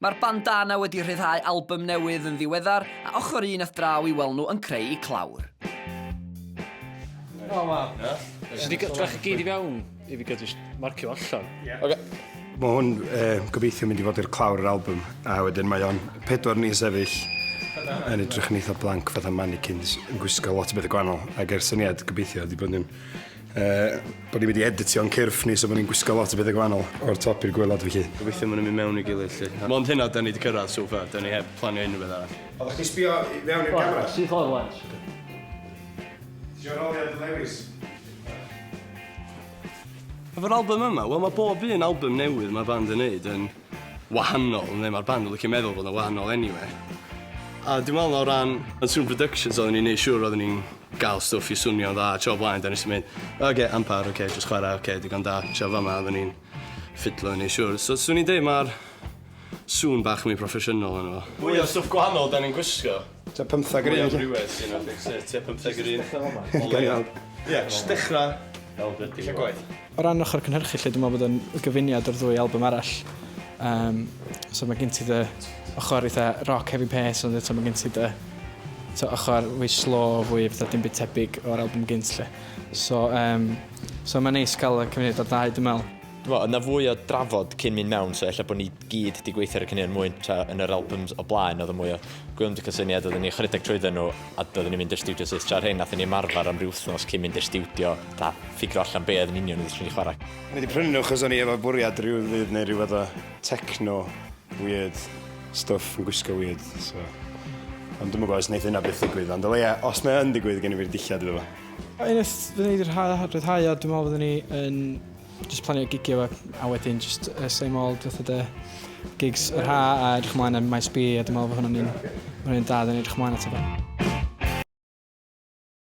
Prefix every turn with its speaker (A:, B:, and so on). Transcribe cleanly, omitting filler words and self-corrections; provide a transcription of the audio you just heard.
A: Mae'r bandana wedi rhyddhau album newydd yn ddiweddar a ochr un ath draw I weld nhw yn creu clawr.
B: O, ma.
C: Swn i'n drach i gyd I fewn I fi gael marcio allan.
D: Mae hwn gobeithio mynd I fod i'r clawr yr album, a wedyn mae o'n 4 ni sefyll yn edrych yn eitha blanc fatha mannequins yn gwisgo lot o bethau gwahanol, ac syniad gobeithio wedi bod yn bod ni wedi editio'n cyrff ni, so bod ni'n gwisgo lot o bethau gwahanol o'r top i'r gwylod felly.
E: Gobeithio maen nhw'n mynd mewn I gilydd lly. Mond hynna da ni wedi cyrraedd so far, da ni heb planio unrhyw beth arall.
D: Oeddech chi sbio I fewn i'r camera?
C: Sydd o'r lens.
D: Ti'n roliad lewis?
E: Efo'r album yma, wel mae bob un album newydd mae'r band yn neud yn wahanol, neu mae'r band yn licio meddwl bod yn wahanol anyway. A dwi'n meddwl o ran Soon Productions oedden ni'n neud siŵr oedden ni'n gael stwff I swnio'n dda, tro blaen, da nes i'n mynd, ampar, just chwarae, digon da, tro fama, oedden ni'n ffidlo yn neud siŵr. So, swn i'n dweud mae'r sŵn bach mwy proffesiynol yn efo. Mwy o stwff gwahanol da ni'n gwisgo.
D: Ta 15 yr un?
E: Mwy o rhywbeth sy'n affix, tua 15 yr un.
D: Gael.
E: Ie, just dechrau. Lle gwaith.
B: O ran ochr cynhyrchu lle dwi'n meddwl bod yn gyfuniad o'r ddwy album arall. So mae gen ti dy ochr eitha rock heavy pace, ond eto mae gen ti dy ochr fwy slow, fwy fatha dim byd tebyg o'r album gynt lle. So mae'n neis cael y cymuned o'r ddau dwi'n meddwl.
F: Dwi'n meddwl, yna fwy o drafod cyn mynd mewn, so efallai bod ni gyd wedi gweithio ar y cynnyn mwy yn yr albums o blaen, oedd y mwy o gwylmd y cysyniad, oedden ni chrydig trwydden nhw, a oedden ni'n mynd i'r studio sydd tra'r hyn, nath ni ymarfer am ryw wythnos cyn mynd i'r studio, da ffigro allan be oedd yn union oedd ni chwarae.
D: Ni wedi prynu nhw chos o'n i efo bwriad rhyw ddydd neu rhyw fath o techno weird stuff yn gwisgo weird, so... Ond dwi'n gwybod os wneud hynna beth ddigwydd, ond o leia, os mae yn digwydd gen I fi'r dillad iddo fo.
B: Unwaith fyddwn ni wedi rhyddhau, dwi'n meddwl fyddwn ni yn just planio gigio fo, a wedyn just same old fatha dy gigs yr ha, a edrych ymlaen am Maes B, a dwi'n meddwl bod hwnna'n un da, dwi'n edrych ymlaen at efo.